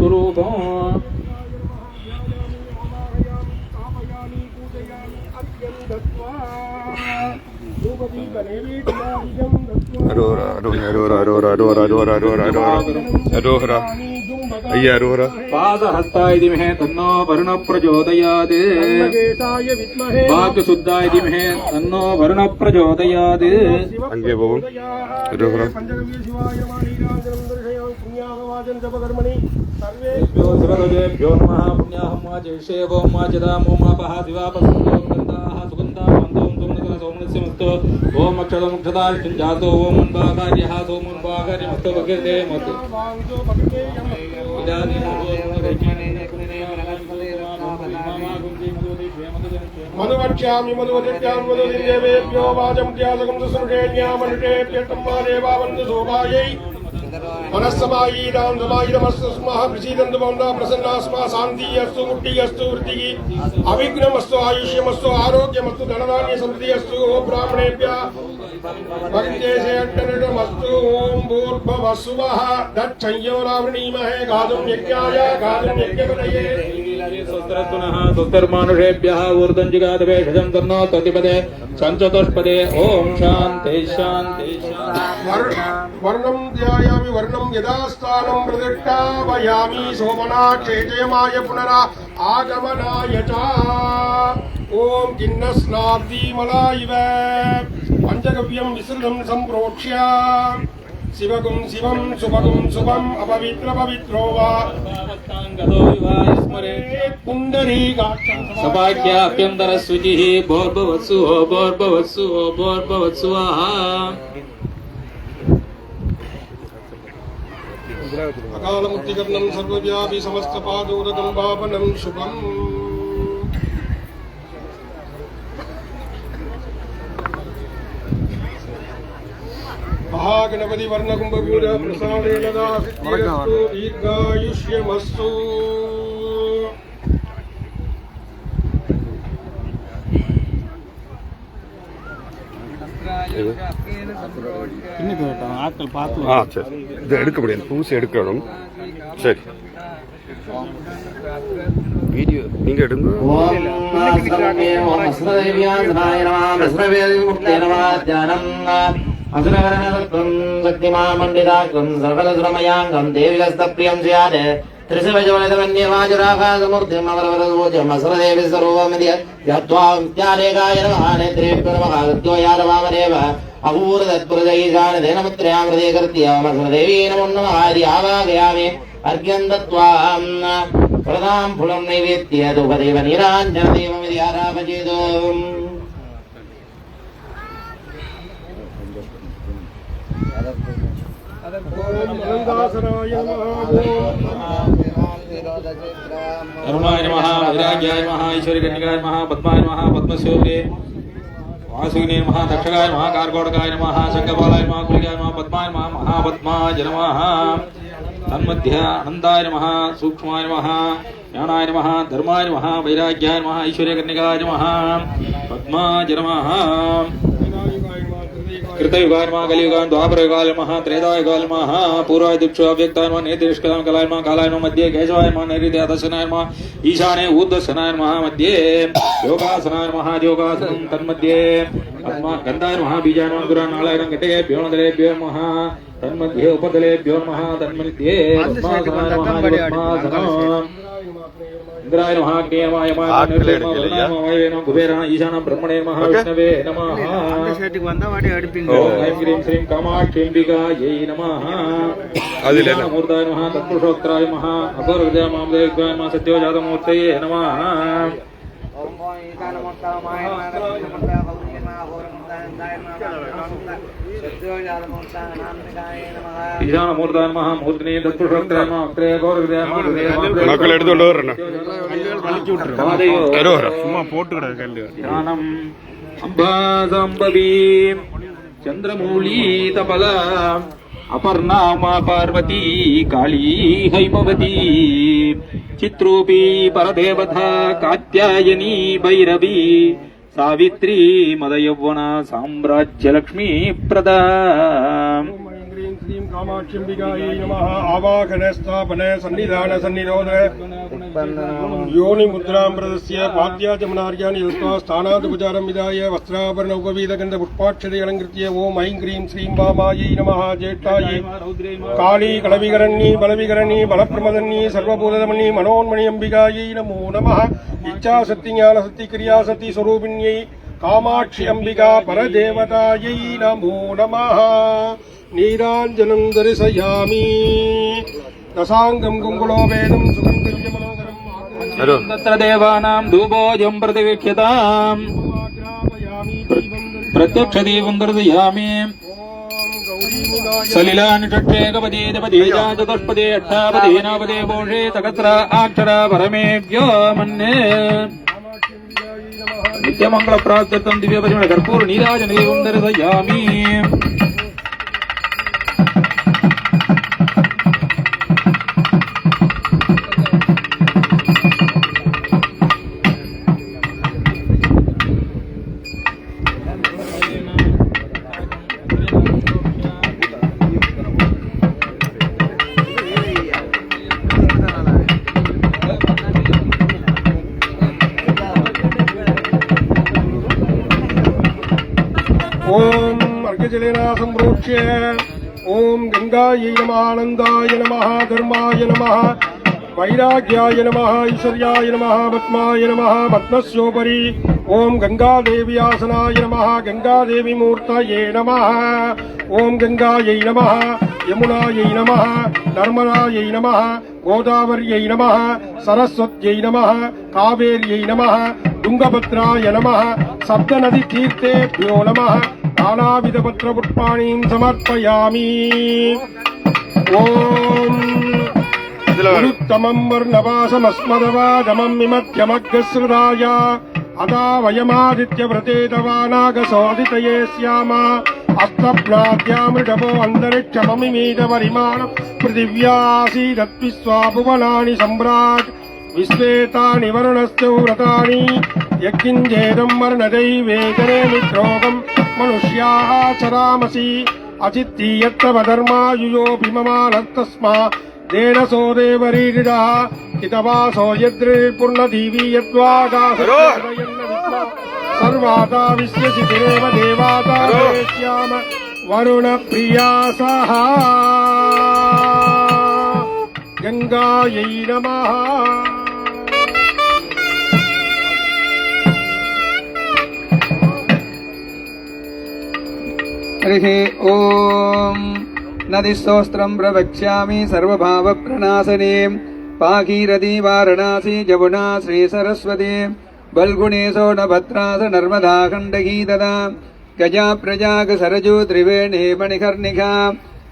स्वरूपम् पादहस्ताय धीमहि तन्नो वरुणः प्रचोदयात् वाक्शुद्धाय धीमहि तन्नो वरुणः प्रचोदयात् अंगे बोल सर्वेभ्यो नमः पुण्याहं मा जयशेवो मा जदामो मा पहा दिवापसंतो गन्धाः सुगन्धाः सोमनस्यमस्तु ओम अक्षरमुक्षदा जातो ओम अन्वाकार्यः सोमन्वाकार्यमस्तु भगवते मस्तु मधुवक्ष्यामि मधुवदित्यां मधुदिदेवेभ्यो वाचं त्यासकं सुसृजेन्यामनुषेभ्यस्तम्मा देवावन्तु शोभायै मनस्समायीरां समायीरमस्तु स्मः प्रसीदन्तु भवन्तः प्रसन्नाः स्मः शान्तिः अस्तु मुक्तिः अस्तु वृद्धिः अविघ्नमस्तु आयुष्यमस्तु आरोग्यमस्तु धनधान्य समृद्धिः अस्तु ओम ब्राह्मणेभ्यः भक्तेशेऽट्टनटमस्तु ओम भूर्भुवः स्वः दक्षय्योरावृणीमहे गातुं यज्ञाय गातुं यज्ञपतये स्वस्तिरस्तुनः स्वस्तिर्मानुषेभ्यः ऊर्ध्वञ्जिगातवेषजं तन्नो ततिपदे सञ्चतुष्पदे ओम शान्ति शान्ति वर्णं ध्यायामि वर्णं यदास्थानं प्रतिष्ठापयामि शोभनाक्षेजयमाय पुनरा आगमनाय च ओम किन्नस्नाब्दीमलायिव पञ्चगव्यं विसृतं सम्प्रोक्ष्य शिवगुं शिवं शुभगुं शुभम् अपवित्रपवित्रो वा पुण्डरीकाक्षं सभाग्याभ्यन्तरस्विचिः भोर्भवत्सु भोर्भवत्सु भोर्भवत्सु अकालमुक्तिकर्णं सर्वव्यापि समस्तपादोदकं पावनं शुभम् महागणपति वर्णकुंभपूजा प्रसादेन दास्तु दीर्घायुष्यमस्तु இது எடுக்க முடியாது பூசி எடுக்கணும் சரி வீடியோ நீங்க எடுங்க शक्तिमामण्डिताकृं सर्वलसुरमयाङ्गं देविलस्तप्रियं स्यात् त्रिशिवज्वलितकन्यवाजुराकाशमूर्तिमवरवरसूचमसुरदेवि स्वरूपमिति यत्त्वा विद्यालेखाय नमः नेत्रेभ्यो नमः गद्योयार वामदेव अपूर्वतत्पुरुषैशानतेन मुत्र्यां हृदयकृत्य मसुरदेवी नमो नमः इति आवाहयामि अर्घ्यं दत्त्वा प्रदां फलं नैवेद्य धूपदेव नीराञ्जनदेवमिति आरापयेत् अरुणाय नमः विराज्याय नमः ईश्वरीकन्यकाय नमः पद्माय नमः पद्मस्योगे वासुगिने नमः दक्षगाय नमः कार्कोटकाय नमः शङ्खपालाय नमः कुलिकाय नमः पद्माय नमः महापद्माय नमः तन्मध्ये आनन्दाय नमः सूक्ष्माय नमः ज्ञानाय नमः धर्माय नमः वैराग्याय नमः ईश्वरीकन्यकाय नमः पद्माय नमः कृतयुगाय नमः कलियुगाय द्वापरयुगाय नमः त्रेतायुगाय नमः पूर्वाय दिक्षु अव्यक्ताय नमः नेतिष्कलाय कलाय नमः कालाय नमः मध्ये केशवाय नमः नैऋत्य दशनाय नमः ईशाने ऊर्ध्वशनाय नमः मध्ये योगासनाय नमः योगासनं तन्मध्ये आत्मा गन्धाय नमः बीजाय नमः गुरानालायनं घटेभ्यो नदलेभ्यो नमः तन्मध्ये उपदलेभ्यो नमः तन्मध्ये पद्मासनाय नमः पद्मासनं इंद्राय नमः अग्नेयमाय नमः कुबेराय ईशान ब्रह्मणे नमः विष्णवे नमः ऐं ह्रीं श्रीं कामाक्षीम्बिकायै नमः मूर्ताय नमः तत्पुरुषोक्ताय नमः अघोरहृदयाय नमः सत्योजातमूर्तये नमः ईशान मूर्ताय नमः मूर्तिने तत्पुरुषोक्ताय नमः अग्रे अघोरहृदयाय மக்கள் எடுத்துட்டு வரணும் சும்மா போட்டுக்கடா ஞானம் அம்பாசம்பவீம் चंद्रमूलीतपला अपर्णामा पार्वती काली हैमवती चित्रूपी परदेवता कात्यायनी भैरवी सावित्री मदयौवना साम्राज्यलक्ष्मी प्रदा श्रीं कामाक्षिम्बिकायै नमः आवाहन स्थापन सन्निधान सन्निरोध योनि मुद्रां प्रदस्य पाद्या जमुनार्यानि दत्त्वा स्थानादुपचारं विधाय वस्त्राभरण उपवीतगन्ध पुष्पाक्षते अलङ्कृत्य ओम ऐं क्रीं श्रीं वामायै नमः ज्येष्ठायै काली कलविकरण्ये बलविकरण्ये बलप्रमदन्ये सर्वभूतदमन्ये मनोन्मणि अम्बिकायै नमो नमः इच्छाशक्ति ज्ञानशक्ति क्रियाशक्ति स्वरूपिण्यै कामाक्षि अंबिका परदेवतायै नमो नमः नीराञ्जनं दर्शयामि दशाङ्गं कुङ्कुलोपेदं सुगन्धिर्यमनोहरं तत्र देवानां धूपोऽयं प्रतिवीक्ष्यताम् प्रत्यक्षदीपं दर्शयामि सलिलानि षट्वेकपदे दपदे चतुष्पदे अष्टापदे नवपदे पोषे सकस्र अक्षर परमेभ्यो मन्ये नित्यमंगल प्राप्त्यर्थं दिव्यपरिमळ कर्पूर नीराजनदीपं दर्शयामि ओम अर्घ्यजलेना संप्रोक्ष्य ओम गंगायै नमः आनन्दाय नमः धर्माय नमः वैराग्याय नमः ऐश्वर्याय नमः पद्माय नमः पद्मस्योपरि ओम गंगादेवी आसनाय नमः गंगादेवी मूर्तये नमः ओम गंगायै नमः यमुनायै नमः नर्मदायै नमः गोदावर्यै नमः सरस्वत्यै नमः कावेर्यै नमः तुंगभद्राय नमः सप्तनदीतीर्थेभ्यो नमः नानाविधपत्रपुष्पाणीं समर्पयामि ओम उत्तमं वर्णवासमस्मदवादमं विमध्यमग्रसृदाय अदा वयमादित्यव्रते तवानागसोदितये स्याम अस्तप्नाद्यामृडभो अन्तरिक्षममिमीतपरिमाण पृथिव्यासीदत्विश्वाभुवनानि सम्राट् विश्वेतानि वरुणस्य व्रतानि यज्ञेदं वर्णदैवेतरे मित्रोगं मनुष्याः चरामसि अचित्तीयत्तवधर्मायुयोऽभिममानस्तस्मा देन सो देवरीरिडः हितवासो यद्रिर्पुर्णदीवी यद्वागासयन्न विद्मा सर्वाता विश्यसि देव देवाता श्याम वरुणप्रिया सह गंगायै नमः हरिः ॐ नदीस्तोत्रं प्रवक्ष्यामि सर्वभावप्रणाशने भागीरथी वाराणसी जमुना श्रीसरस्वती बल्गुणी सोनभद्रास नर्मदा खण्डकी तदा गजा प्रजाग सरजू त्रिवेणी मणिकर्णिका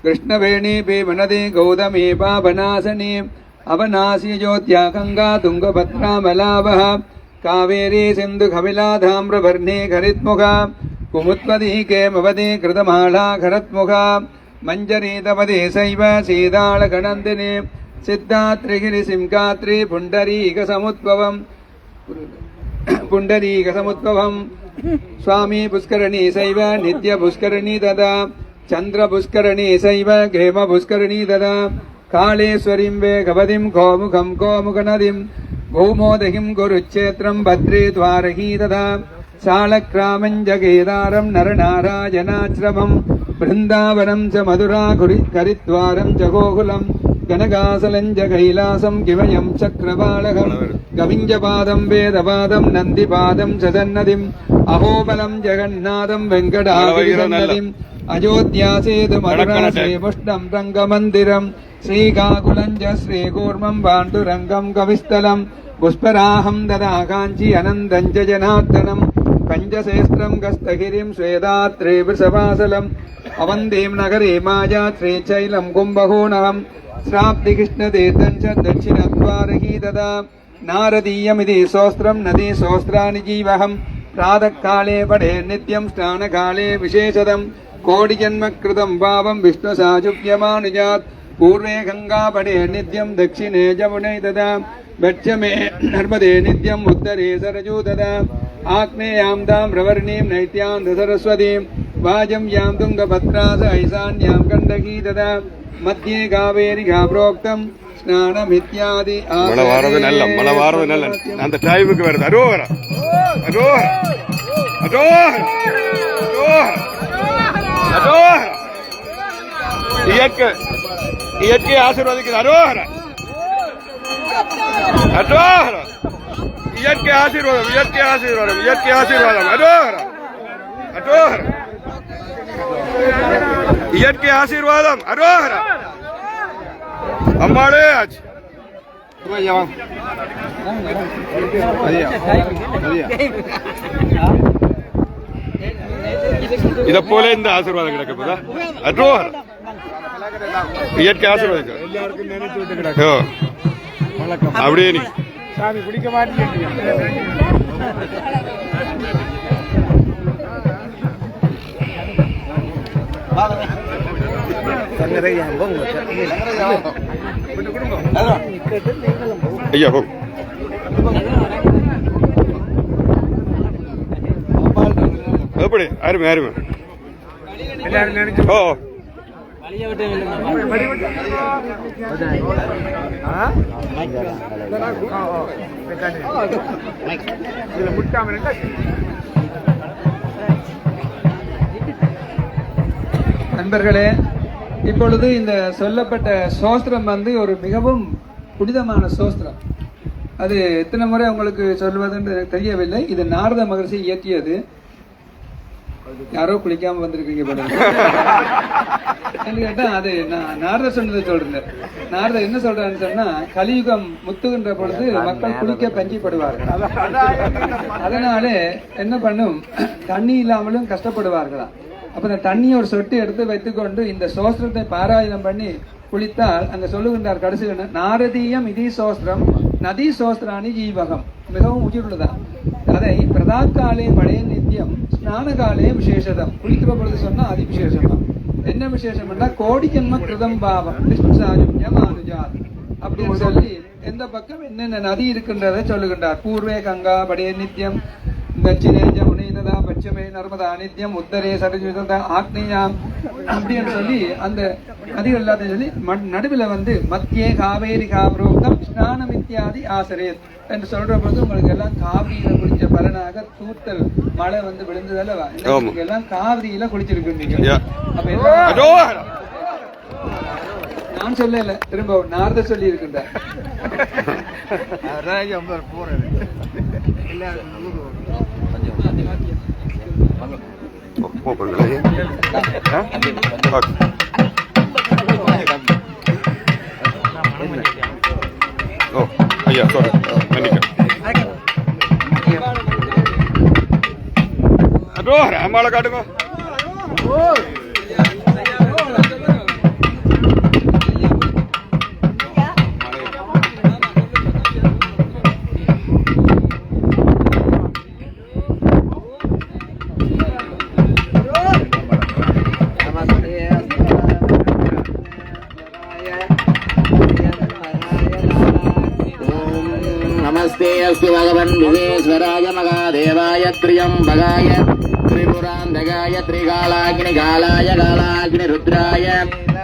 कृष्णवेणी भीमनदी गौतमी पावनासनी अवनासी ज्योत्या गंगा तुंगभद्रा मलावः कावेरी सिंधु कपिला धाम्रवर्णी खरित्मुखा कुमुत्पदी केमवती कृतमाला खरत्मुखा मंजरी तपदी सैव सीतालकनन्दिनी सिद्धात्रिगिरि सिंहात्रि पुण्डरीकसमुद्भवम् स्वामी पुष्करणी सैव नित्य पुष्करणी तदा चंद्र पुष्करणी सैव घेम पुष्करणी तदा कालेश्वरीं वेगवतीं गोमुखं गोमुखनदीं भूमोदहिं गुरुक्षेत्रं भद्रे द्वारकी तदा शालक्रामं जगेदारं नरनारायणाश्रमं वृन्दावनं च मधुरा हरिद्वारं च गोकुलं गणगासलं च कैलासं किमयं चक्रवालकं गविञ्जपादं वेदपादं नन्दिपादं च सन्नदिम् अहोबलं जगन्नाथं वेङ्कटागिरिसन्नदिम् अयोध्यासेतु मधुरा श्रीपुष्णं रङ्गमन्दिरं श्रीकाकुलं च श्रीकूर्मं पाण्डुरङ्गं कविस्थलं पुष्पराहं ददा काञ्ची अनन्दं च जनार्दनं पञ्चसेस्त्रं गस्तगिरिं श्वेदात्रे वृषभासलम् अवन्दीं नगरे माया श्रीशैलं कुम्भकोणं श्राप्तिकृष्णतीर्थं च दक्षिणद्वारकी तदा नारदीयमिति सोस्त्रं नदी सोस्त्राणि जीवहं प्रातःकाले पठे नित्यं स्नानकाले विशेषतम् कोटिजन्मकृतं पापं विष्णुसाजुप्यमानुजात् पूर्वे गंगा पठे नित्यं दक्षिणे जमुने तदा पश्चिमे नर्मदे नित्यम् उत्तरे सरजू तदा आग्नेयां ताम्रवर्णीं नैत्यां सरस्वतीं वाजं यां तुङ्गभद्रास ऐशान्यां गण्डकी तदा मध्ये कावेरिका प्रोक्तं स्नानमित्यादि மழை வாரது நல்ல மழை வாரது நல்ல அந்த டைமுக்கு வருது அரோகரா அரோகரா அரோகரா அரோகரா இயற்கை ஆசீர்வாதிக்குது அரோகரா அரோகரா இயற்கை ஆசீர்வாதம் இயற்கை ஆசீர்வாதம் இயற்கை ஆசீர்வாதம் அரோகரா அரோகரா இயற்கை ஆசீர்வாதம் அரோகரா அம்மாளே ஆச்சு இதை போல இந்த ஆசீர்வாதம் கிடைக்கப்பதா அரோகரா இயற்கை ஆசீர்வாதம் அப்படியே நீ சாமி குடிக்க மாட்டேங்க ஐயா போ எப்படி அருமை அருமை ஓ நண்பர்களே, இப்பொழுது இந்த சொல்லப்பட்ட சோஸ்திரம் வந்து ஒரு மிகவும் புனிதமான சோஸ்திரம். அது எத்தனை முறை உங்களுக்கு சொல்வதுன்னு எனக்கு தெரியவில்லை. இது நாரத மகர்ஷி இயற்றியது. யாரோ குளிக்காம வந்திருக்கீங்க கேட்டா அது நாரத சொன்னதை சொல்றேன். நாரத என்ன சொல்றான்னு சொன்னா, கலியுகம் முத்துகின்ற பொழுது மக்கள் குளிக்க பஞ்சிப்படுவார்கள். அதனாலே என்ன பண்ணும், தண்ணி இல்லாமலும் கஷ்டப்படுவார்களாம். அப்ப இந்த தண்ணியை ஒரு சொட்டு எடுத்து வைத்துக்கொண்டு இந்த சோஸ்திரத்தை பாராயணம் பண்ணி குளித்தால் அங்க சொல்லுகின்றார் கடைசி நாரதீயம் இதீ சோஸ்திரம் நதி சோஸ்திராணி ஜீவகம். மிகவும் உயிர்உள்ளதான். அதை பிரதாக்காலே மழைய நித்தியம் ஸ்நான காலே விசேஷதம். குளிக்கிற பொழுது சொன்னா அதி விசேஷமா. என்ன விசேஷம்னா கோடி ஜன்ம கிருதம் பாவம் விஷ்ணு சாயுஜ்யம் அனுஜாத் அப்படின்னு சொல்லி எந்த பக்கம் என்னென்ன நதி இருக்கின்றதை சொல்லுகின்றார். பூர்வே கங்கா படைய நித்தியம் தட்சிணே ஜமுனே ததா பச்சமே நர்மதா நித்தியம் உத்தரே சரஜுதா ஆக்னியாம் அப்படின்னு சொல்லி அந்த நதிகள் எல்லாத்தையும் சொல்லி நடுவில் வந்து மத்தியே காவேரி காப்ரோக்தம் ஸ்நானம் இத்தியாதி ஆசரேத் என்று சொல்ற பொழுது உங்களுக்கு எல்லாம் காவிரியில குளிச்ச பலனாக தூத்தல் மழை வந்து விழுந்தது அல்லவா. எல்லாம் காவிரியில குளிச்சிருக்கீங்க. அப்ப நான் சொல்லல, திரும்ப நாரத சொல்லி இருக்கின்றார். ஓ ஐயா சாரி அரோகரா அம்மாளை காட்டுங்க. नमस्ते अस्तु भगवन् विश्वेश्वराय महादेवाय त्र्यम्बकाय त्रिपुरान्तकाय त्रिकालाग्निकालाय कालाग्निरुद्राय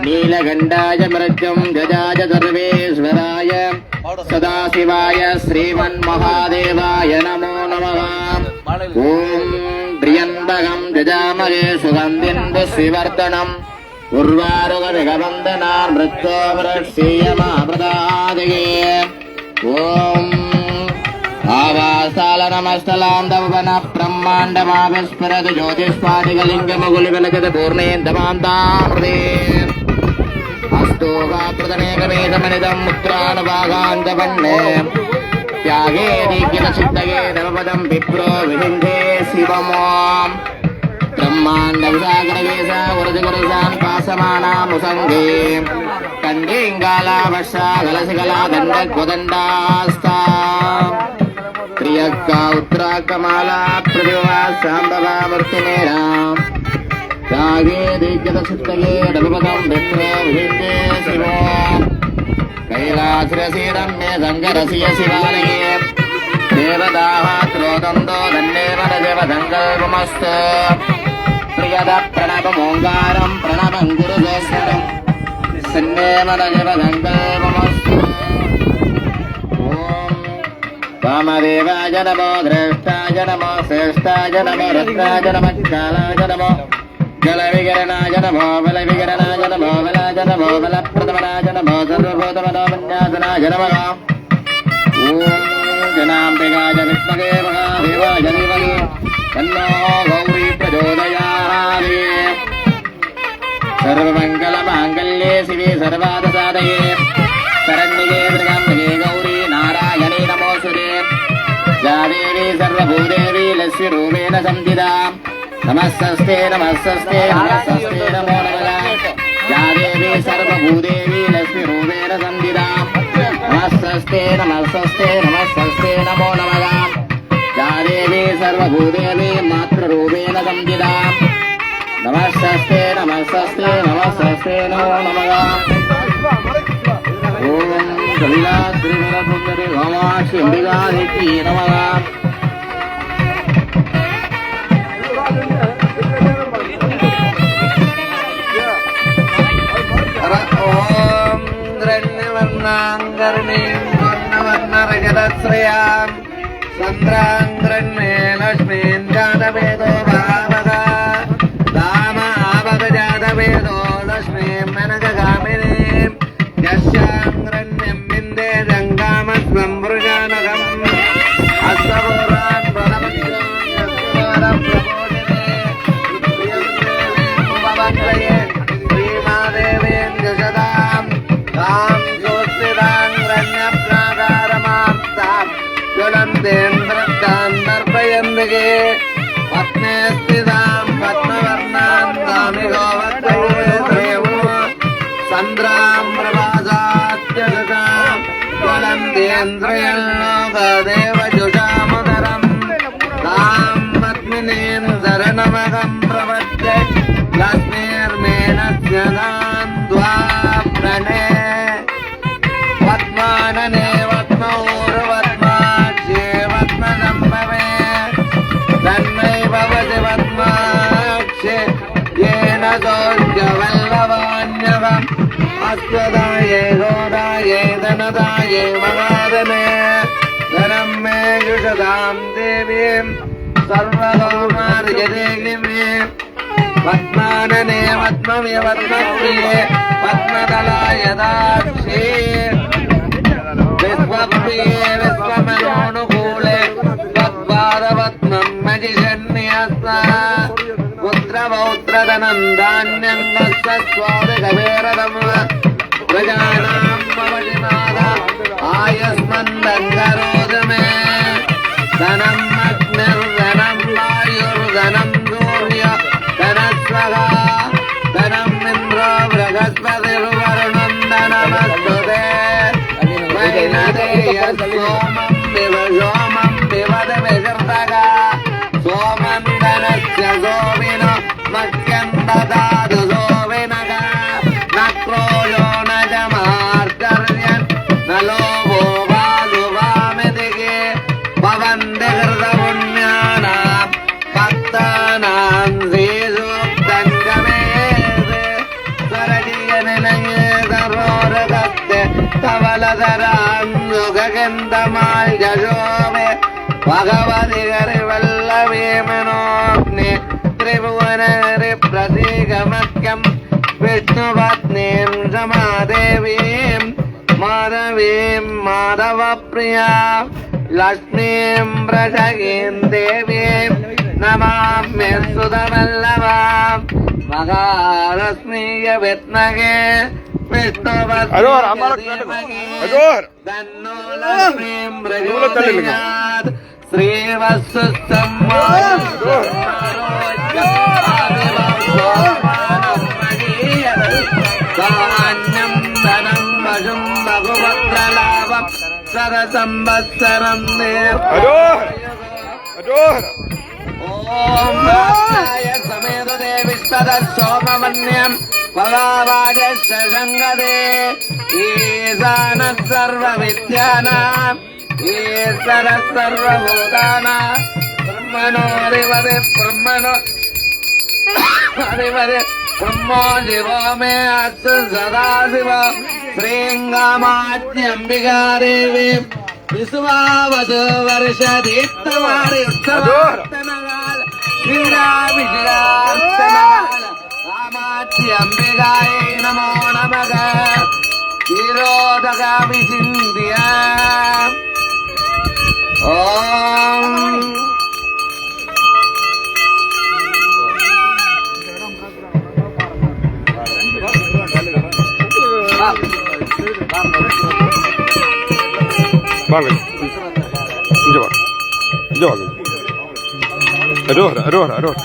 नीलकण्ठाय मृत्युं गजाय सर्वेश्वराय सदाशिवाय श्रीमन्महादेवाय नमो नमः। ॐ त्र्यम्बकं यजामहे सुगन्धिं पुष्टिवर्धनम् उर्वारुकनिकबन्धनान् मृत्योर्वृक्षीयमामृतादिगे। ओम आवासाल नमस्तलांदवन ब्रह्मांडमाविस्फुरद ज्योतिष्पादिकलिंगमुकुलिबलगत पूर्णेन्दमान्तामृते अस्तु गात्रतनेकमेकमनिदं मुद्रानुभागान्तपन्ने त्यागे दीक्षितचित्तये नवपदं विप्रो विहिन्दे शिवमों ब्रह्माण्डविसागरवेशा वरदगुरुसान् पासमानामुसङ्गे कण्डेङ्गाला वर्षा कलशिकला दण्डक्वदण्डास्ता त्रियक्का उत्तराकमाला प्रतिभा शाम्भवा मूर्तिमेरा त्यागे दीक्षितचित्तये नवपदं विप्रो विहिन्दे शिवो कैलासरसीरम्ये सङ्गरस्य शिवालये देवदाः त्रोदन्तो दण्डेव देवदङ्गल्पमस्तु प्रिय यद प्रणवमोङ्कारं प्रणवं गुरुदोषरं सन्नेमदजपदङ्कल्पमस्तु ॐ वामदेवाय नमो द्रष्टाय नमो श्रेष्ठाय नमो रुद्राय नमः कालाय नमो जलविकरणाय नमो बलविकरणाय नमो बलाय नमो बलप्रदमनाय नमो सर्वभूतमनोमन्यासनाय नमः ॐ जनाम्बिकाय विद्महे महादेवाय धीमहि तन्नो गौरी प्रचोदयात् सर्वमङ्गलमाङ्गल्ये शिवे सर्वार्थसाधये शरण्ये त्र्यम्बके गौरी नारायणे नमोऽस्तुते या देवी सर्वभूदेवी लक्ष्मीरूपेण संस्थिता नमस्ते नमस्ते नमस्ते नमो नमः या देवी सर्वभूदेवी लक्ष्मीरूपेण संस्थिता नमस्ते नमस्ते नमस्ते नमो नमः या देवी सर्वभूदेवी मातृरूपेण संस्थिता नमस्ते नमस्ते नमस्ते नमो नमः ॐ कलिला त्रिपुरसुन्दरी भवाक्षि अम्बिकादेवी नमः ॐ द्रण्यवर्णाङ्गर्णीं वर्णवर्णरजतश्रयां चन्द्राङ्ग्रण्ये लक्ष्मीं जातवेदो भावगा राम आवगजातवेदो लक्ष्मीं मनगगामिनीं यस्याङ्ग्रण्यं विन्दे जङ्गामस्वं वृजानगम् अस्तपुरान् बलमज्ञानं प्रबोधिने श्रीमादेवीं जशदां तां ज्योतिराङ्ग्रण्यप्राकारमाप्तां ज्वलन्तेन्द्रकान्दर्पयन्दिके पत्ने स्थितां पद्मवर्णां दामिको वक्त्रयो चन्द्रां प्रभासात्यजतां ज्वलन्तेन्द्रयल्लोकदेवजुषामुदरं तां पद्मिनीं शरणमहं प्रपद्ये लक्ष्मीर्मेणस्य नान्द्वा प्रणे पद्मानने पद्मौर्वद्माक्षे पद्मसम्भवे तन्मै भवति पद्माक्षे येन सौख्यवल्लभान्यवम् अश्वदाये गोदाये धनदाये महादने धनं मे युषदां देवीं सर्वलोकार्यदेगिमे पद्मानने पद्ममे पद्मप्रिये पद्मदलाय दाक्षे विश्वप्रिये विश्वमनोनुकूले त्वत्पादपद्मं मजिषन्यस्ता पुत्रपौत्रधनं धान्यं वत्सस्वादिकवेरदम् प्रजानां भवतिनाथ आयुष्मन्दङ्करोद मे धनं अग्निर्धनं वायुर्धनं सूर्य धनस्वगा धनम् इन्द्रो बृहस्पतिर्वरुणं धनमस्तुते वैनदेय सोमं विवद विसर्तगा सोमं धनस्य सोमिनो मह्यं ददातु सोमिनगा न क्रोधो न जमार्चर्यन् न लोभो वा सुभामितिके भवन्ति कृतपुण्यानां भक्तानां श्रीसूक्तं गमेत् सरजीयनिलये सरोरगस्ते कवलधरां सुखगन्धमाल् जशोमे भगवति हरिवल्लभे मनोज्ञे त्रिभुवनहरिप्रतीकमख्यं विष्णुपत्नीं समादेवीं माधवीं माधवप्रिया लक्ष्मीं वृषगीं देवीं नमाम्य सुतवल्लभां महालक्ष्मीय विद्महे विष्णुपत्नी तन्नो लक्ष्मीं प्रचोदयात् धान्यं धनं वशं भगवत्रलाभं सरसंवत्सरं ॐ समेत देविस्तद सोमवन्यं भवावाजश्च शङ्गदे ईशानः सर्वविद्यानाम् ईश्वरः सर्वभूतानां ब्रह्मणोऽधिपतिः ब्रह्मणो ब्रह्मो शिवो मे अस्तु सदा शिव श्रीङ्गामात्यम्बिका देवी विश्वावस वर्ष दीप्तवारि उत्सवास्तनकाल श्रीरामिशिरास्तनकाल कामात्यम्बिकायै नमो नमः क्षीरोदकामि सिन्धिया ॐ வாங்க இங்க வாங்க இங்க வாங்க அரோஹர அரோஹர அரோஹர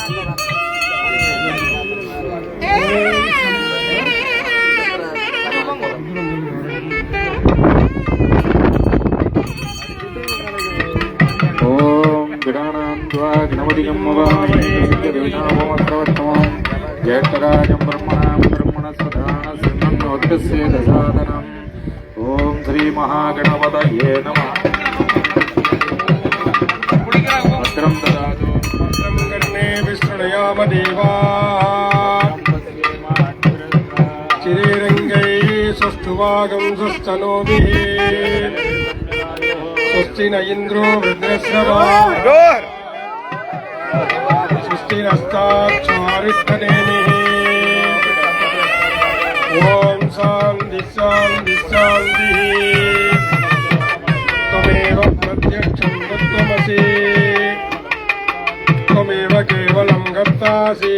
ஓம் கிடானாம் துவா கணபதிகம் மவாமஹே தேவநாமோத்ரவத்தமம் ஜேஷ்டராஜம் பிரம்மணாம் பிரம்மணஸ்வதான சிம்மன்னோத்தஸ்ய தசாதனம் ஓம் ஸ்ரீ மகாகணபதயே நமः பத்ரம் ததாது भद्रं कर्णे विष्णुयाम देवा चिरेरङ्गैः स्वस्तुवागं स्वस्तनोभिः स्वस्ति न इन्द्रो वृद्रश्रवा स्वस्ति नस्ताक्षारिष्ठनेमिः ॐ शान्ति शान्ति शान्तिः त्वमेव प्रत्यक्षं तत्त्वमसि त्वमेव केवलं कर्तासि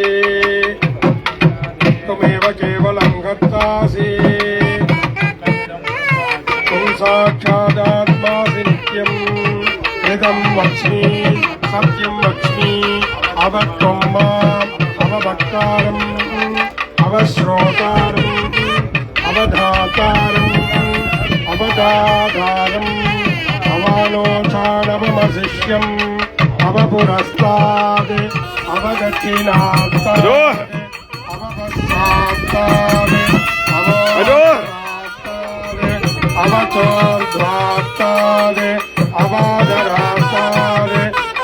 त्वमेव केवलं कर्तासि त्वं साक्षादात्मासि नित्यम् इदं वच्मि सत्यं वच्मि अवत्वं माम् अवभक्तारम् अवश्रोतारम् अवधातारम् अवदाधारम् अवालोचानवमशिष्यम् अवपुरस्ताद् अवदक्षिणात्ताद् अवपश्चात्ताद् अवोत्तरात्ताद् अवचोर्ध्वात्ताद् अवादरात्ताद्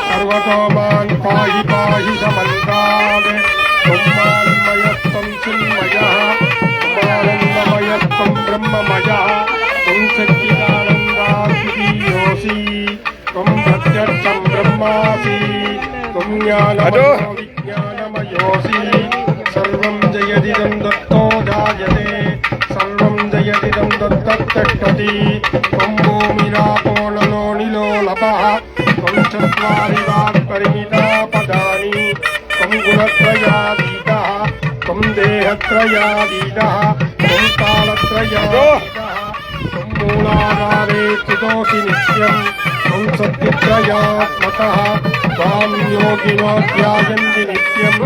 सर्वतो मान् पाहि पाहि समन्ताद् ब्रह्माण्डमयत्वं चिन्मयः ब्रह्मानन्दमयत्वं ब्रह्ममयः त्वं सच्चिदानन्दाद्वितीयोऽसि त्वं प्रत्यक्षं ब्रह्मासि त्वं ज्ञानमयो विज्ञानमयोऽसि सर्वं जयदिदं दत्तो जायते सर्वं जयदिदं दत्तत्तिष्ठति त्वं भूमिरापो नलो निलो लभः त्वं चत्वारि वाक्परिमिता पदानि त्वं गुणत्रयातीतः त्वं देहत्रयातीतः त्वं कालत्रयातीतः त्वं मूलाधारे स्थितोऽसि नित्यम् त्वं सत्यत्रयात्मकः त्वां योगिनो ध्यायन्ति नित्यम्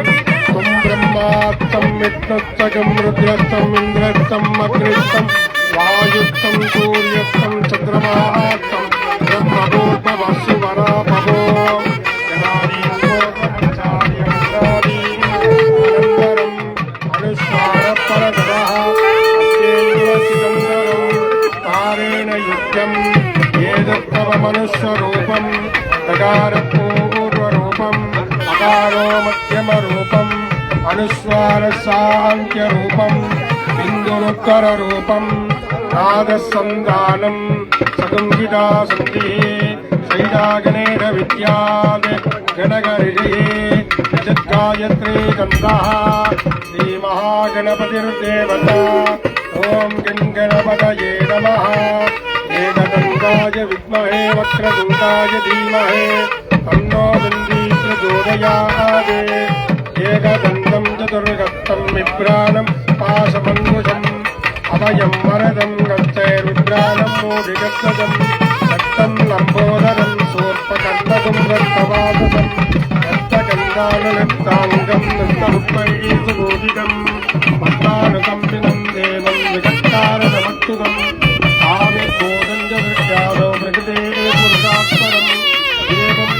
त्वं ब्रह्मात्तं विष्णुस्तकं रुद्रस्तम् इन्द्रस्तम् अग्निस्तम् वायुस्तं सूर्यस्तं चन्द्रमास्तं ब्रह्मभूर्भवस्सु वराभवो अनुस्वारपरधरः अत्येन्द्रसिकन्दरम् तारेण युक्तम् एतत्तव मनुष्यरूपम् दकारपूर्वरूपम् अकारो मध्यमरूपम् अनुस्वारसान्त्यरूपम् बिन्दुरुत्तररूपम् नादसन्धानम् सकुञ्जिता सन्धिः सैदागणेन विद्याद् गणगरिः जद्गायत्री गन्धः श्रीमहागणपतिर्देवता ॐ गणपतये नमः एकदन्ताय विद्महे वक्रतुण्डाय धीमहि तन्नो प्रचोदयात् एकदन्तं चतुर्हस्तं बिभ्राणं पाशमङ्कुशम् अभयं वरदं गच्छैर्विभ्राणं मूढिगच्छदम् रक्तं लम्बोदरं शूर्पकर्णकं रक्तवाससं रक्तगन्धानुलिप्ताङ्गं नृत्तमुत्तैः सुबोधिकम् भक्तानुकम्पिनं देवं विकट्कारमक्तुकम् आविर्भूतं च विद्यादो प्रकृते पुरुषात्परम् देवं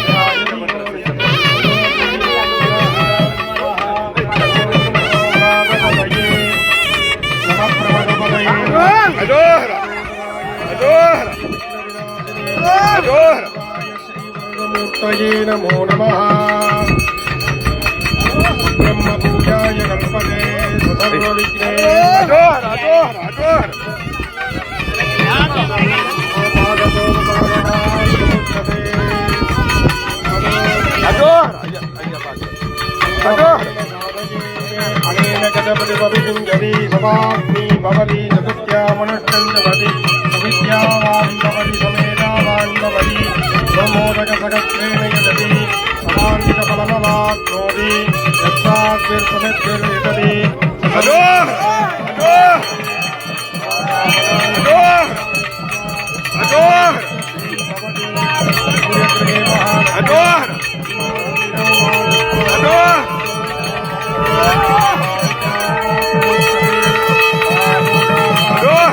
अरोहर अरोहर अरोहर मूर्तये नमो नमः ब्रह्मपूजा कार्याय कल्पते सर्वविघ्ने अजोहर अजोहर अजोहर अजोहर अजोहर अनेन गजपति भविषुञ्जति समाग्नि भवति चतुर्थ्या मनुष्यञ्जपति सविद्यावान् भवति समेधावान् भवति ब्रह्मोदकसहस्रेण यजति समान्वितफलमवाप्नोति यस्याद्भिर्समिद्भिर्यजति अजोहर अजोहर अजोहर अजोहर अजोहर अजोहर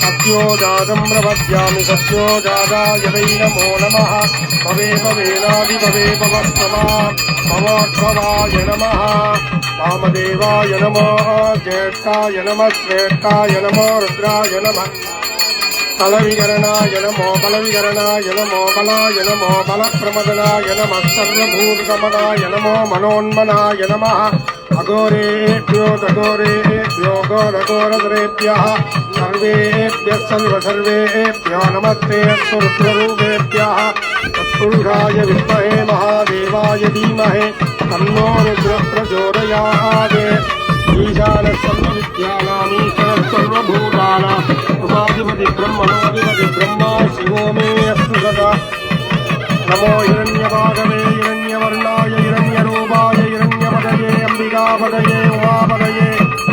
सत्योजातं प्रपद्यामि सत्योजाताय वै नमो नमः भवे भवेनादि भवे भवस्तमा भवोद्भवाय नमः वामदेवाय नमो ज्येष्ठाय नमः श्रेष्ठाय नमो रुद्राय नमः बलविकरणाय नमो बलविकरणाय नमो बलाय नमो बलप्रमदनाय नमः सर्वभूतकमनाय नमो मनोन्मनाय नमः अघोरेभ्यो तघोरेभ्यो घोरघोरधरेभ्यः सर्वेभ्यः सर्वेभ्यो नमस्ते रुद्ररूपेभ्यः तत्पुरुषाय विद्महे महादेवाय धीमहि तन्नो रुद्रः प्रचोदयात् ईशानः सर्वविद्यानामीश्वरः सर्वभूतानां उपाधिपति ब्रह्मणोऽधिपति ब्रह्मा शिवो मे अस्तु सदा नमो हिरण्यभागवे हिरण्यवर्णाय हिरण्यरूपाय हिरण्यपदये अम्बिकापदये उमापदये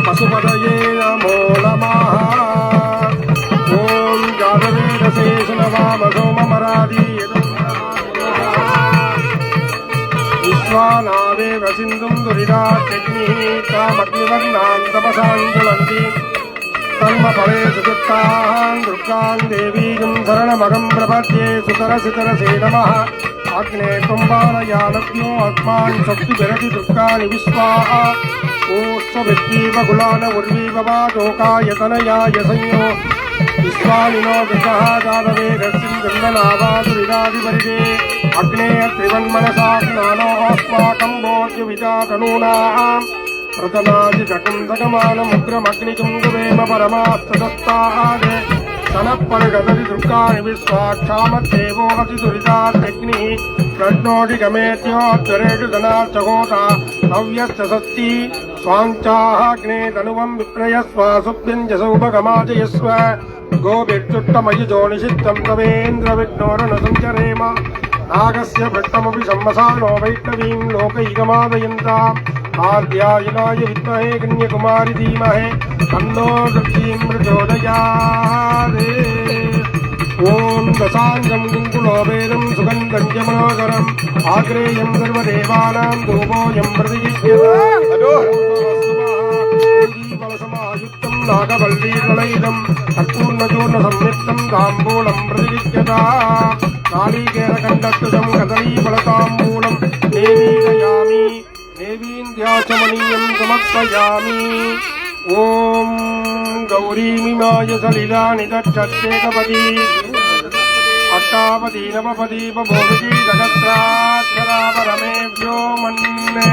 पशुपदये नमो नमः ॐ जातवेदशेषनवामसोममरादी विश्वानादेव सिन्धुं दुरितात्यग्निः तामग्निवर्णां तपसाञ्ज्वलन्ति कर्मफले सुचित्तां दुर्गां देवीं शरणमहं प्रपद्ये सुतरसितरसे नमः अग्ने तुम्बालयालभ्यो अस्मान् शक्तिभिरति दुर्गाणि विश्वाः ओष्ठभिद्वीपकुलान उर्वीपवादोकायतनयाय संयो विश्वानिनो दुर्गः जातवेदस्मिन् गन्धनावादुरिदादिपरिदे अग्ने त्रिवन्मनसा ज्ञानोऽस्माकं बोध्यविजातनूनाम् प्रतनादिककुन्दकमानमुग्रमग्निकं गुवेम परमास्तदस्तादे सनःपरिगदति दुर्गाणि विश्वाक्षामद्देवो अतिदुरितात्यग्निः प्रज्ञोऽधिगमेत्योद्धरेषु धनार्चगोता नव्यश्च सस्ति स्वाञ्चाग्ने तनुवं विप्रयस्व सुप्यञ्जसौपगमाजयस्व गोभिर्चुट्टमयिजो निषिद्धं तवेन्द्रविघ्नोरनसञ्चरेम नागस्य भृष्टमपि सम्मसानो वैष्णवीं लोकैकमादयन्ताम् आद्यायनाय विद्महे कन्याकुमारी धीमहि तन्नो दुर्गीं प्रचोदयात् ॐ दशाङ्गं कुङ्कुलोपेदं सुगन्धं च मनोहरम् आग्रेयं सर्वदेवानां धूपोऽयं प्रतिगृह्यतासमायुक्तं नागवल्लीकलैदं कर्पूर्णचूर्णसंयुक्तं ताम्बूलं प्रतिगृह्यता नालीकेरकण्डस्तुजं कदलीफलताम्बूलं देवीदयामि देवीन्द्याचमनीयं समर्पयामि ॐ गौरीमिमाय सलिलानि दक्षत्येकपदी अष्टापदी नवपदी बभूविति सहस्राक्षरा परमेभ्यो मन्ये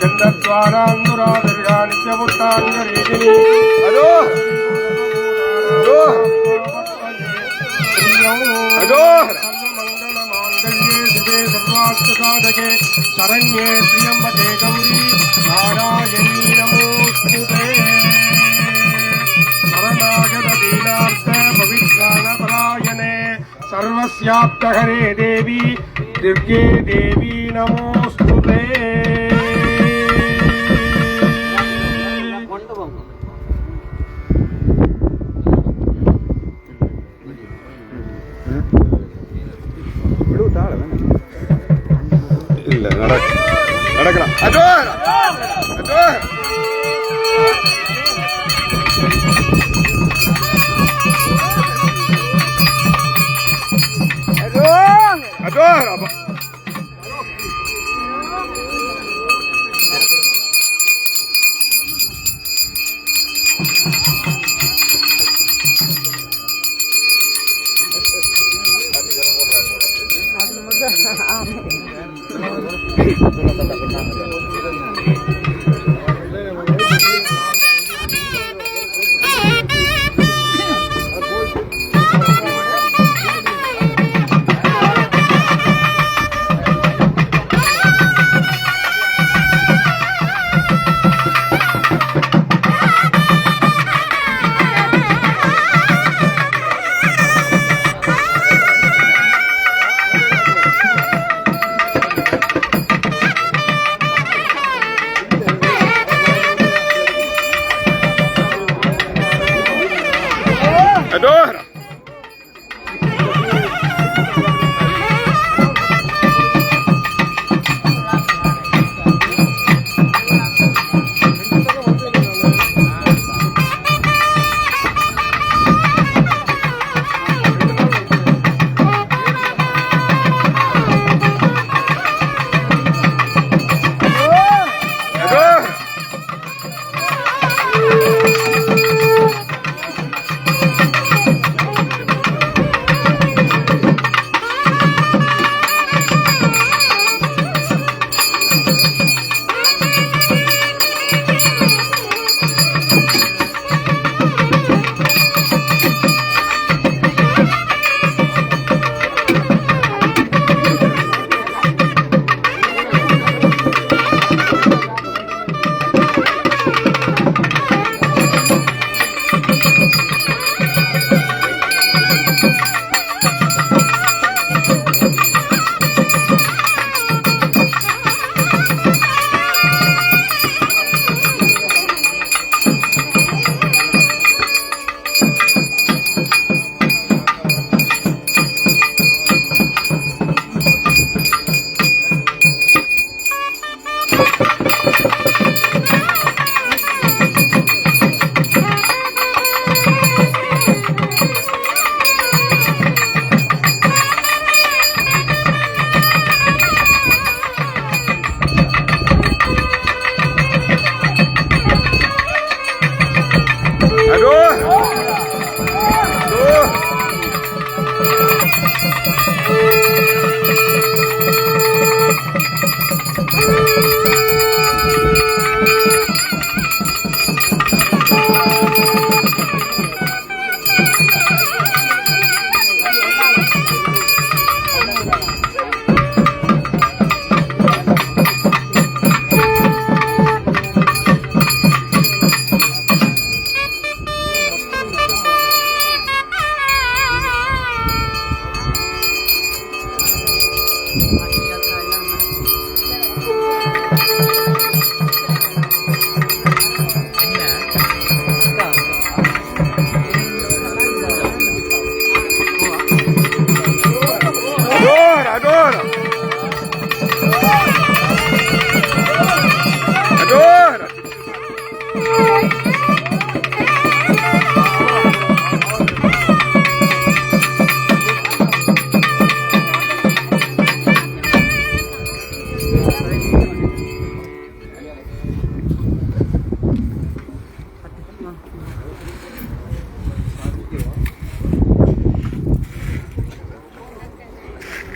गन्धद्वारान्दुरादर्या नित्यपुट्टाङ्गरीतिनि सर्वमङ्गलमाङ्गल्ये शिवे सर्वार्थसाधके शरण्ये त्र्यम्बके गौरी नारायणी नमोऽस्तुते शरणागतदीनार्थ पवित्राणपरायणे सर्वस्याप्तहरे देवी दुर्गे देवी नमोऽस्तुते ಬಿಡು ತಾಳ Adora! Adora! Adora! Adora!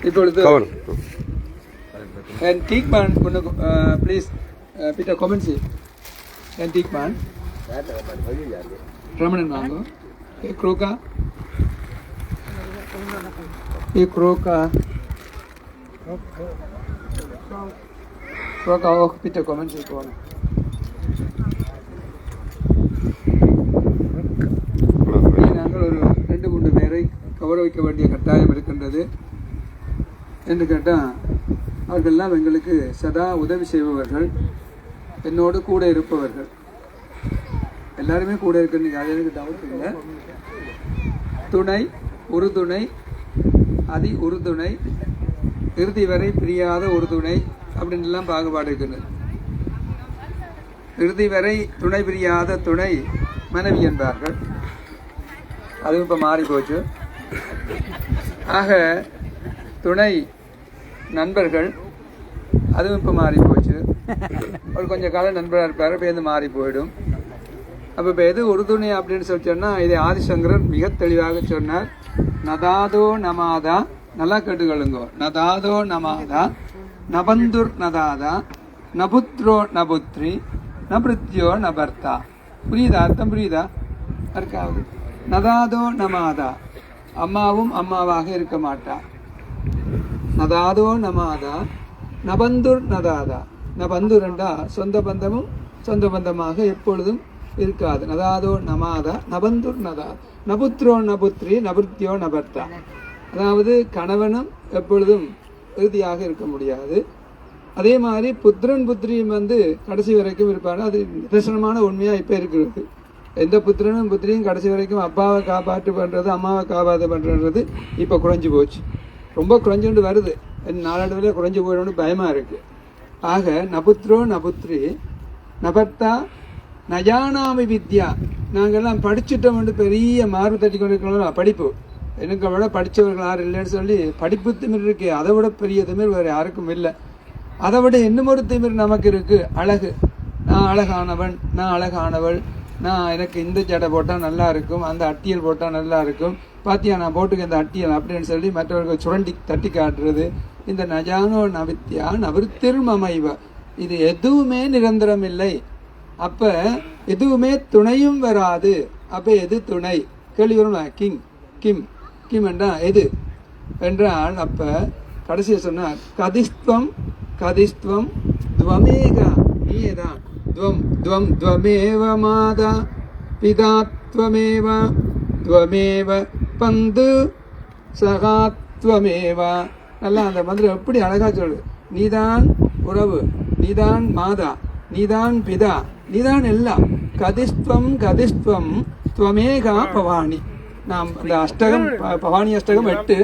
இப்பொழுது antique man please Peter comments antique man Ramanan mango croca Peter comments நாங்கள் ஒரு 2-3 பேரை கவர வைக்க வேண்டிய கட்டாயம் இருக்கின்றது என்று கேட்டால் அவர்களெல்லாம் எங்களுக்கு சதா உதவி செய்பவர்கள், என்னோடு கூட இருப்பவர்கள். எல்லாருமே கூட இருக்குன்னு யாருக்கு டவுட் இல்லை. துணை, உறுதுணை, அதி உறுதுணை, இறுதி வரை பிரியாத உறுதுணை அப்படின்லாம் பாகுபாடு இருக்குது. இறுதி வரை துணை பிரியாத துணை மனைவி என்பார்கள். அதுவும் இப்போ மாறி போச்சு. ஆக துணை நண்பர்கள் அதுவும் இப்போ மாறி போச்சு. ஒரு கொஞ்சம் காலம் நண்பராக இருப்பார், பேருந்து மாறி போயிடும். அப்போ இப்போ எது உறுதுணை அப்படின்னு சொல்லி சொன்னால் இதை ஆதிசங்கரர் மிக தெளிவாக சொன்னார். நதாதோ நமாதா, நல்லா கேட்டுக்கொள்ளுங்கோ. நதாதோ நமாதா நபந்துர் நதாதா நபுத்ரோ நபுத்ரி நபிருத்யோ நபர்த்தா. புரியுதா? அர்த்தம் புரியுதா? யாருக்காவது? நதாதோ நமாதா, அம்மாவும் அம்மாவாக இருக்க மாட்டா. நதாதோ நமாதா நபந்துர் நதாதா. நபந்துர் என்றா சொந்த பந்தமும் சொந்த பந்தமாக எப்பொழுதும் இருக்காது. நதாதோ நமாதா நபந்துர் நதா நபுத்ரோ நபுத்ரி நபிருத்யோ நபர்த்தா. அதாவது கணவனும் எப்பொழுதும் இறுதியாக இருக்க முடியாது. அதே மாதிரி புத்திரன் புத்திரியும் கடைசி வரைக்கும் இருப்பாங்க. அது நிதர்சனமான உண்மையா இப்ப இருக்கிறது. எந்த புத்திரனும் புத்திரியும் கடைசி வரைக்கும் அப்பாவை காப்பாற்று பண்றது, அம்மாவை காப்பாற்று பண்றது இப்ப குறைஞ்சு போச்சு. ரொம்ப குறைஞ்சுண்டு வருது. நாளடைவில் குறைஞ்சு போயிடும்னு பயமா இருக்கு. ஆக நபுத்ரோ நபுத்ரி நபர்த்தா நஜானாமி வித்யா. நாங்கெல்லாம் படிச்சுட்டோம் பெரிய மார்பு தட்டி கொண்டிருக்கிறோம். படிப்பு எனக்கு விட படித்தவர்கள் யாரும் இல்லைன்னு சொல்லி படிப்பு திமிர் இருக்கு. அதை விட பெரிய திமிர் வேறு யாருக்கும் இல்லை. அதை விட இன்னும் ஒரு திமிர் நமக்கு இருக்கு, அழகு. நான் அழகானவன், நான் அழகானவள், நான் எனக்கு இந்த ஜடை போட்டால் நல்லா இருக்கும், அந்த அட்டியல் போட்டால் நல்லா இருக்கும், பாத்தியா நான் போட்டுக்க இந்த அட்டியல் அப்படின்னு சொல்லி மற்றவர்கள் சுரண்டி தட்டி காட்டுறது. இந்த நஜானோ நவித்யா நவிருத்திரும் அமைவ. இது எதுவுமே நிரந்தரம் இல்லை. அப்ப எதுவுமே துணையும் வராது. அப்ப எது துணை கேள்வி வரும். கிங் கிம் கிம் என்றா எது என்றால் அப்ப கடைசியை சொன்னார் கதிஸ்துவம் கதிஸ்துவம் துவமேகா. நீதான் துவம் துவம் துவமேவ மாதா பிதாத்வமேவ துவமேவ பந்து சகாத்வமேவ. நல்லா அந்த மந்திரம் எப்படி அழகா சொல்லு. நீதான் உறவு, நீதான் மாதா, நீதான் பிதா, நீதான் எல்லாம். கதிஸ்துவம் கதிஸ்துவம் துவமேகா பவானி. நாம் இந்த அஷ்டகம் பவானி அஷ்டகம் 8.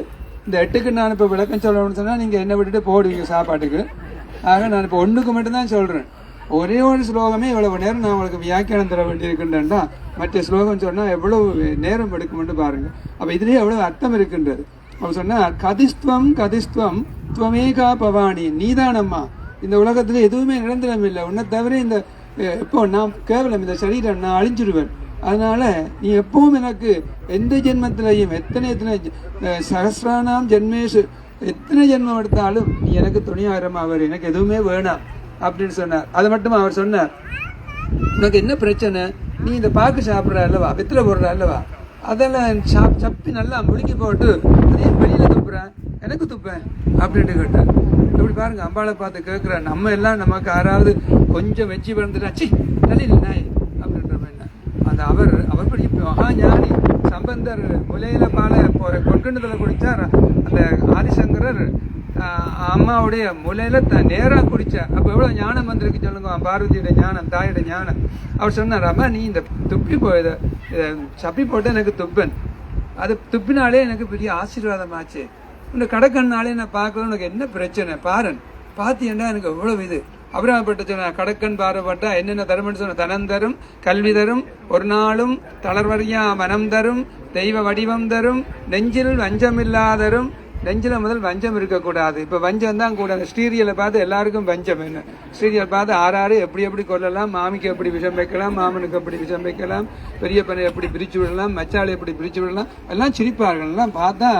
இந்த 8க்கு நான் இப்போ விளக்கம் சொல்லணும்னு சொன்னால் நீங்கள் என்ன விட்டுட்டு போடுவீங்க சாப்பாட்டுக்கு. ஆக நான் இப்போ 1க்கு மட்டும்தான் சொல்கிறேன். ஒரே ஒரு ஸ்லோகமே இவ்வளவு நேரம் நான் உங்களுக்கு வியாக்கியானம் தர வேண்டியிருக்கின்றேன்டா. மற்ற ஸ்லோகம் சொன்னால் எவ்வளவு நேரம் எடுக்குமென்று பாருங்க. அப்போ இதுலேயே எவ்வளவு அர்த்தம் இருக்கின்றது. அவர் சொன்னார் கதிஸ்துவம் கதிஸ்துவம் துவமேகா பவானி. நீதானம்மா. இந்த உலகத்தில் எதுவுமே நிரந்தரம் இல்லை. உன்னை தவிர இந்த எப்போ நான் கேவலம், இந்த சரீரம் நான் அழிஞ்சிடுவேன். அதனால நீ எப்பவும் எனக்கு எந்த ஜென்மத்திலையும் எத்தனை சகசிரானாம் ஜென்மேஷு எத்தனை ஜென்மம் எடுத்தாலும் நீ எனக்கு துணியாயிரம் அவர் எனக்கு எதுவுமே வேணாம் அப்படின்னு சொன்னார். அது மட்டும் அவர் சொன்னார், உனக்கு என்ன பிரச்சனை? நீ இந்த பாக்கு சாப்பிட்ற அல்லவா, வெத்தில போடுற அல்லவா, அதெல்லாம் சப்பி நல்லா முழுக்கி போட்டு அதே வெளியில துப்புறேன், எனக்கு துப்பேன் அப்படின்ட்டு கேட்டேன். எப்படி பாருங்க, அம்பாளை பார்த்து கேட்குறேன். நம்ம எல்லாம் நமக்கு யாராவது கொஞ்சம் வெச்சி பிறந்துட்டாச்சு தள்ளிடு நாய் அப்படின்ற மாதிரி. அந்த அவர் பெரிய மகா ஞானி. சம்பந்தர் முலையில பாலை கொட்கண்டத்தில் குடிச்சார். அந்த ஆதிசங்கரர் அம்மாவுடைய முலையில நேரா குடிச்சார். அப்ப எவ்வளவு ஞானம் வந்திருக்கு சொல்லுங்க. பார்வதியோட ஞானம், தாயோட ஞானம். அவர் சொன்னார், அம்மா நீ இந்த துப்பி சப்பி போட்டு எனக்கு துப்பன், அது துப்பினாலே எனக்கு பெரிய ஆசீர்வாதமாச்சு. உன்னை கடக்கண்ணாலே நான் பார்க்கணும், உனக்கு என்ன பிரச்சனை பாரன் பாத்தியண்டா எனக்கு எவ்வளவு இது. அபிராமப்பட்ட சொன்ன கடக்கன் பார்வைப்பட்டா என்னென்ன தரும்னு சொன்ன தனம் தரும், கல்வி தரும், ஒரு நாளும் தளர்வறியா மனம் தரும், தெய்வ வடிவம் தரும், நெஞ்சில் வஞ்சமில்லாதரும். நெஞ்சில முதல் வஞ்சம் இருக்கக்கூடாது. இப்ப வஞ்சம் தான் கூட. ஸ்ரீரியலை பார்த்து எல்லாருக்கும் வஞ்சம். என்ன ஸ்ரீரியல் பார்த்து ஆறாறு எப்படி எப்படி கொள்ளலாம், மாமிக்கு எப்படி விஷம் வைக்கலாம், மாமனுக்கு எப்படி விஷம் வைக்கலாம், பெரிய பனை எப்படி பிரிச்சு விடலாம், மச்சாலை எப்படி பிரிச்சு விடலாம், எல்லாம் சிரிப்பார்கள். எல்லாம் பார்த்தா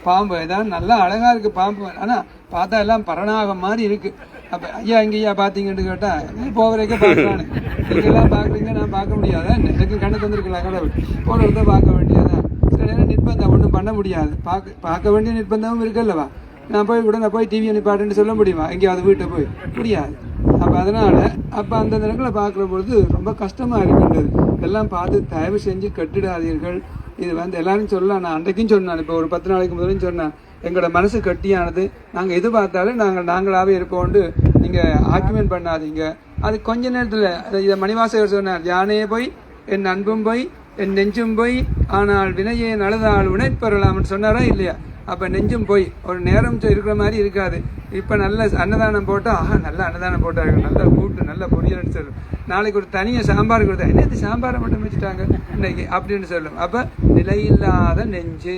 பாம்பு ஏதாவது நல்லா அழகா இருக்கு பாம்பு, ஆனா பார்த்தா எல்லாம் பரணாகம் மாதிரி இருக்கு. அப்ப ஐயா இங்கேயா பாத்தீங்கன்னு கேட்டா போகிறதுக்கே பாக்குறானு. நீங்க எல்லாம் பாக்குறீங்க, நான் பார்க்க முடியாதா? எனக்கு கண்ணு தந்திருக்கலாம் கடவுள், போறத பார்க்க வேண்டியதா. சில நேரம் நிர்பந்தம் ஒன்றும் பண்ண முடியாது. பார்க்க வேண்டிய நிர்பந்தமும் இருக்குல்லவா. நான் போய் டிவியை நிப்பாட்டுன்னு சொல்ல முடியுமா? எங்கேயாவது வீட்டை போய் முடியாது. அப்ப அதனால அந்த நேரங்களை பார்க்குற பொழுது ரொம்ப கஷ்டமா இருக்கின்றது. எல்லாம் பார்த்து தயவு செஞ்சு கட்டிடாதீர்கள். இது எல்லாரும் சொல்லலாம். நான் அன்றைக்கும் சொன்னேன், இப்போ ஒரு 10 நாளைக்கு முதலும் சொன்னேன், எங்களோட மனசு கட்டியானது, நாங்கள் எது பார்த்தாலும் நாங்களாவே இருப்போம்னு நீங்கள் ஆர்குமெண்ட் பண்ணாதீங்க. அது கொஞ்ச நேரத்தில் இதை மணிவாசகர் சொன்னார், யானையே போய் என் அன்பும் போய் என் நெஞ்சும் போய் ஆனால் வினையே நழுதால் உணைப்பெறலாம்னு சொன்னாரா இல்லையா? அப்ப நெஞ்சும் போய் ஒரு நேரம் இருக்கிற மாதிரி இருக்காது. இப்ப நல்ல அன்னதானம் போட்டா நல்ல அன்னதானம் போட்டாங்க, நல்ல கூட்டு, நல்ல பொரியல்னு சொல்லும். நாளைக்கு ஒரு தனியாக சாம்பார் கொடுத்தா என்ன சாம்பாரை மட்டும் வச்சுட்டாங்க இன்னைக்கு அப்படின்னு சொல்லும். அப்ப நிலையில்லாத நெஞ்சு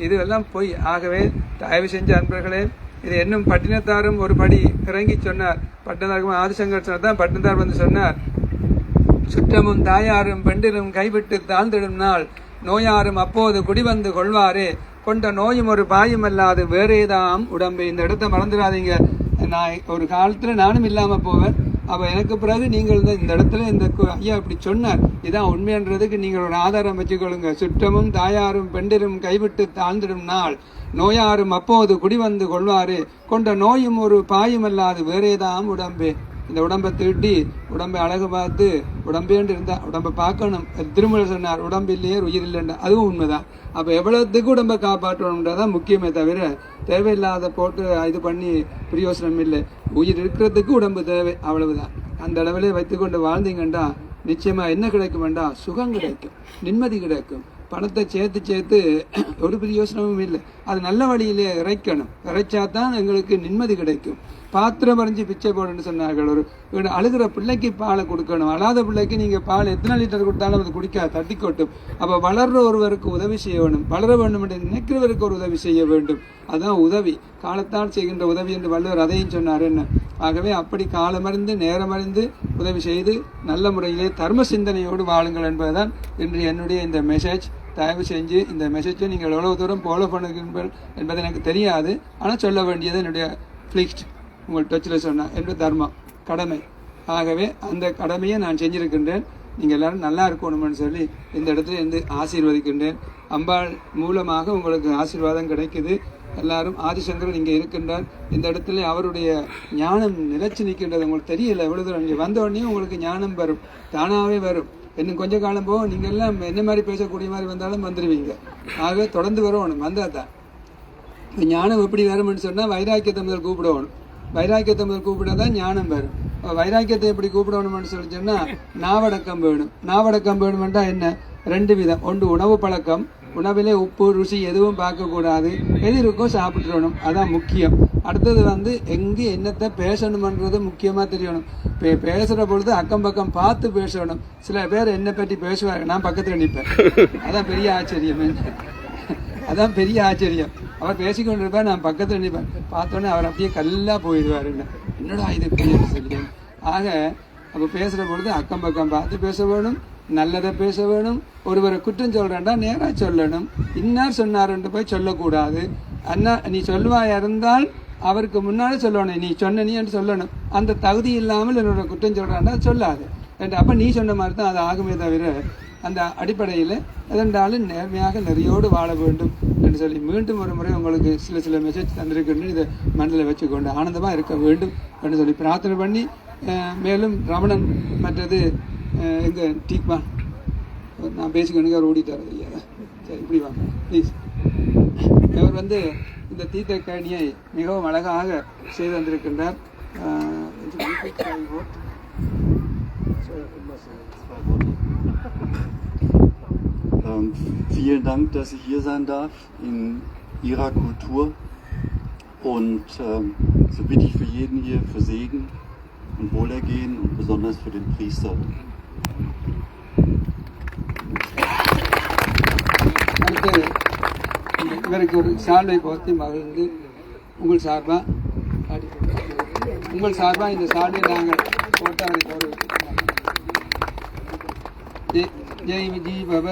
இதுவெல்லாம் போய். ஆகவே தயவு செஞ்ச அன்பர்களே, இது இன்னும் பட்டினத்தாரும் ஒரு படி இறங்கி சொன்னார். பட்டினத்தாருக்கும் ஆதிசங்கர் சொன்னதான் பட்டினத்தார் வந்து சொன்னார், சுற்றமும் தாயாரும் பெண்டிலும் கைவிட்டு தாழ்ந்திடும் நாள் நோயாரும் அப்போது குடிவந்து கொள்வாரே கொண்ட நோயும் ஒரு பாயும் அல்லாது வேறேதாம் உடம்பு. இந்த இடத்த மறந்துடாதீங்க. நான் ஒரு காலத்துல நானும் இல்லாம போவேன். அப்ப எனக்கு பிறகு நீங்கள் இந்த இடத்துல இந்த ஐயா இப்படி சொன்னார், இதான் உண்மைன்றதுக்கு நீங்கள் ஒரு ஆதாரம் வச்சுக்கொள்ளுங்க. சுற்றமும் தாயாரும் பெண்டிலும் கைவிட்டு தாழ்ந்திடும் நாள் நோயாரும் அப்போது குடிவந்து கொள்வாரு கொண்ட நோயும் ஒரு பாயும் அல்லாது வேறேதாம் உடம்பே. இந்த உடம்பை தீட்டி உடம்பை அழகு பார்த்து உடம்பேண்டு இருந்தா உடம்பை பார்க்கணும். திருமலை சொன்னார், உடம்பு இல்லையே உயிர் இல்லைன்னா, அதுவும் உண்மைதான். அப்ப எவ்வளவுக்கு உடம்பை காப்பாற்றணும்ன்றதான் முக்கியமே தவிர தேவையில்லாத போட்டு இது பண்ணி பிரயோசனம் இல்லை. உயிர் இருக்கிறதுக்கு உடம்பு தேவை, அவ்வளவுதான். அந்த அளவிலே வைத்துக்கொண்டு வாழ்ந்தீங்கண்டா நிச்சயமா என்ன கிடைக்கும் வேண்டா, சுகம் கிடைக்கும், நிம்மதி கிடைக்கும். பணத்தை சேர்த்து சேர்த்து ஒரு பிரயோசனமும் இல்லை. அது நல்ல வழியிலே இறைக்கணும். இறைச்சாதான் எங்களுக்கு நிம்மதி கிடைக்கும். பாத்திரம் அறிஞ்சு பிச்சை போடுன்னு சொன்னார்கள். ஒரு அழுகிற பிள்ளைக்கு பாலை கொடுக்கணும். அழாத பிள்ளைக்கு நீங்க பால் எத்தனை லிட்டர் கொடுத்தாலும் அது குடிக்காது, தட்டி கொட்டும். அப்ப வளர்ற ஒருவருக்கு உதவி செய்ய வேண்டும். வளர வேண்டும் என்று நினைக்கிறவருக்கு ஒரு உதவி செய்ய வேண்டும். அதுதான் உதவி, காலத்தால் செய்கின்ற உதவி என்று வள்ளுவர் அதையும் சொன்னார். என்ன ஆகவே அப்படி காலமறிந்து நேரமறிந்து உதவி செய்து நல்ல முறையிலே தர்ம சிந்தனையோடு வாழுங்கள் என்பதுதான் இன்று என்னுடைய இந்த மெசேஜ். தயவு செஞ்சு இந்த மெசேஜை நீங்கள் எவ்வளவு தூரம் ஃபாலோ பண்ணுங்கள் என்பது எனக்கு தெரியாது. ஆனால் சொல்ல வேண்டியது என்னுடைய ஃபிளிக்ஸ்ட் உங்கள் டச்சில் சொன்ன என்னுடைய தர்மம், கடமை. ஆகவே அந்த கடமையை நான் செஞ்சிருக்கின்றேன். நீங்கள் எல்லாரும் நல்லா இருக்கணும்னு சொல்லி இந்த இடத்துல இருந்து ஆசீர்வதிக்கின்றேன். அம்பாள் மூலமாக உங்களுக்கு ஆசீர்வாதம் கிடைக்குது. எல்லாரும் ஆதிசங்கரன் இங்கே இருக்கின்றார். இந்த இடத்துல அவருடைய ஞானம் நிலைச்சு நிற்கின்றது. உங்களுக்கு தெரியல எவ்வளவு தூரம். இங்கே வந்த உடனே உங்களுக்கு ஞானம் வரும், தானாகவே வரும். இன்னும் கொஞ்ச காலம் போகும், நீங்க எல்லாம் என்ன மாதிரி பேசக்கூடிய மாதிரி வந்தாலும் வந்துடுவீங்க. ஆகவே தொடர்ந்து வரணும், வந்தால் தான். ஞானம் எப்படி வரும்னு சொன்னால் வைராக்கியத்தை முதல் கூப்பிடணும். வைராக்கியத்தை முதல் கூப்பிடாதான் ஞானம் வரும். வைராக்கியத்தை எப்படி கூப்பிடணும்னு சொல்லி சொன்னால் நாவடக்கம் வேணும். நாவடக்கம் வேணுமென்றா என்ன? 2 விதம். ஒன்று உணவு பழக்கம். உணவிலே உப்பு ருசி எதுவும் பார்க்கக்கூடாது, எது இருக்கோ சாப்பிட்டுறணும், அதான் முக்கியம். அடுத்தது எங்கே என்னத்தை பேசணுமன்றது முக்கியமாக தெரியணும். பேசுகிற பொழுது அக்கம் பக்கம் பார்த்து பேசணும். சில பேர் என்னை பற்றி பேசுவாங்க, நான் பக்கத்தில் நிற்பேன். அதான் பெரிய ஆச்சரியம். அதான் பெரிய ஆச்சரியம். அவர் பேசிக்கொண்டு இருப்பார், நான் பக்கத்தில் நிற்பேன். பார்த்தோன்னே அவர் அப்படியே கல்லா போயிடுவார். என்னடா இது பெரிய சொல்லி. ஆக அப்போ பேசுகிற பொழுது அக்கம் பக்கம் பார்த்து பேச வேணும், நல்லதை பேச வேணும். ஒருவரை குற்றம் சொல்றேன்டா நேராக சொல்லணும். இன்னார் சொன்னார்ன்ட்டு போய் சொல்லக்கூடாது. அண்ணா நீ சொல்லுவாயா இருந்தால் அவருக்கு முன்னாடி சொல்லணும், நீ சொன்ன நீ என்று சொல்லணும். அந்த தகுதி இல்லாமல் என்னோட குற்றம் சொல்றான்டா சொல்லாது. அப்ப நீ சொன்ன மாதிரி தான் அது ஆகுமே தவிர அந்த அடிப்படையில் எதென்றாலும் நேர்மையாக நெறியோடு வாழ வேண்டும் என்று சொல்லி மீண்டும் ஒரு முறை உங்களுக்கு சில மெசேஜ் தந்திருக்கின்ற இதை மனதில் வச்சுக்கொண்டு ஆனந்தமாக இருக்க வேண்டும் என்று சொல்லி பிரார்த்தனை பண்ணி, மேலும் ரமணன் மற்றது எங்க டீக்மா நான் பேசிக்கணுங்க அவர் ஓடிட்டார் இல்லையா? சரி இப்படி வாங்க ப்ளீஸ். அவர் இந்த தீர்த்த கணியை மிகவும் அழகாக செய்து வந்திருக்கின்றார். Vielen Dank, dass ich hier sein darf in Ihrer Kultur und so bitte ich für jeden hier für Segen und Wohlergehen und besonders für den Priester. இவருக்கு ஒரு சால்வை போர்த்தி மகிழ்ந்து உங்கள் சார்பா இந்த சால்வை நாங்கள் போட்டு அவரை கௌரவிக்கிறோம். ஜெய் விஜய் பவ.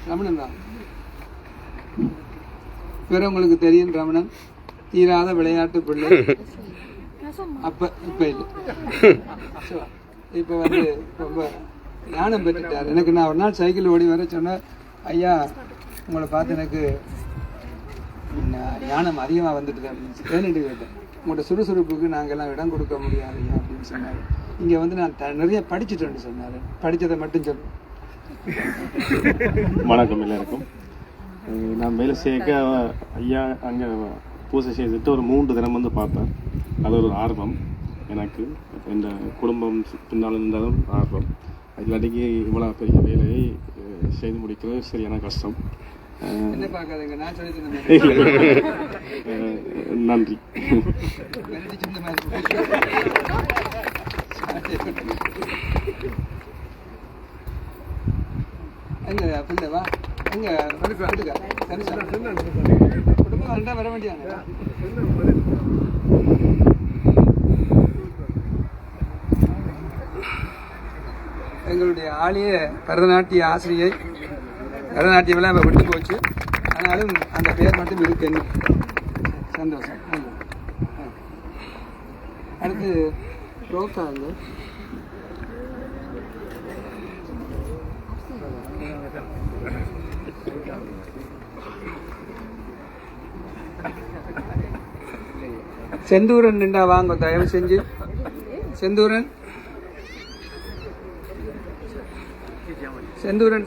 ரமணன் தான் வேற உங்களுக்கு தெரியும். ரமணன் தீராத விளையாட்டு பிள்ளை. இப்ப இல்லை, இப்ப ரொம்ப ஞானம் பெற்றுட்டார். எனக்கு நான் ஒரு நாள் சைக்கிள் ஓடி வர சொன்னேன், ஐயா உங்களை பார்த்து எனக்கு ஞானம் அதிகமாக வந்துட்டு அப்படின்னு ஏன்னு கேட்டேன். உங்களோட சுறுசுறுப்புக்கு நாங்கள்லாம் இடம் கொடுக்க முடியாது ஐயா அப்படின்னு சொன்னார். இங்கே நான் நிறைய படிச்சுட்டேன்னு சொன்னார். படித்ததை மட்டும் சொல்லுவேன். வணக்கம் எல்லாருக்கும். நான் வேலை செய்ய ஐயா அங்கே பூசை செய்துட்டு ஒரு 3 தினம் பார்ப்பேன். அது ஒரு ஆர்வம். எனக்கு என் குடும்பம் பின்னால் இருந்தாலும் ஆர்வம். இல்லாட்டிக்கு இவ்வளோ பெரிய வேலையை செய்து முடிக்கிறது சரியான கஷ்டம். என்ன பார்க்காதீங்க, நான் சொல்லி தந்தேன். நன்றி. எங்க பிள்ளைவா எங்க குடும்பம் ரெண்டா வர வேண்டியாங்க. எங்களுடைய ஆலய பரதநாட்டிய ஆசிரியை, பரதநாட்டியமெல்லாம் இப்போ விட்டு போச்சு, ஆனாலும் அந்த பேர் மட்டும் இருக்கு. என்ன சந்தோஷம். அடுத்து ரோக்கா இல்லை செந்தூரன் நின்றா வாங்க தயவு செஞ்சு. செந்தூரன்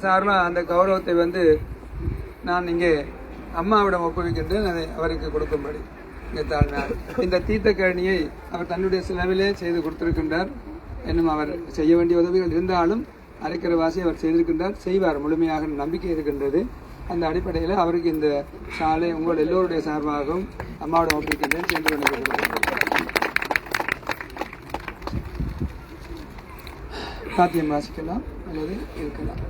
சார்பாக அந்த கௌரவத்தை வந்து நான் இங்கே அம்மாவிடம் ஒப்புவிக்கின்றேன். அதை அவருக்கு கொடுக்கும்படி இந்த தீர்த்த கேணியை அவர் தன்னுடைய செலவிலே செய்து கொடுத்திருக்கின்றார். இன்னும் அவர் செய்ய வேண்டிய உதவிகள் இருந்தாலும் அரைக்கிற வாசி அவர் செய்திருக்கின்றார், செய்வார், முழுமையாக நம்பிக்கை இருக்கின்றது. அந்த அடிப்படையில் அவருக்கு இந்த சாலை உங்கள் எல்லோருடைய சார்பாகவும் அம்மாவோட ஒப்புவிக்கின்றேன். சென்று சாத்தியம் வாசிக்கலாம் அல்லது இருக்கலாம்.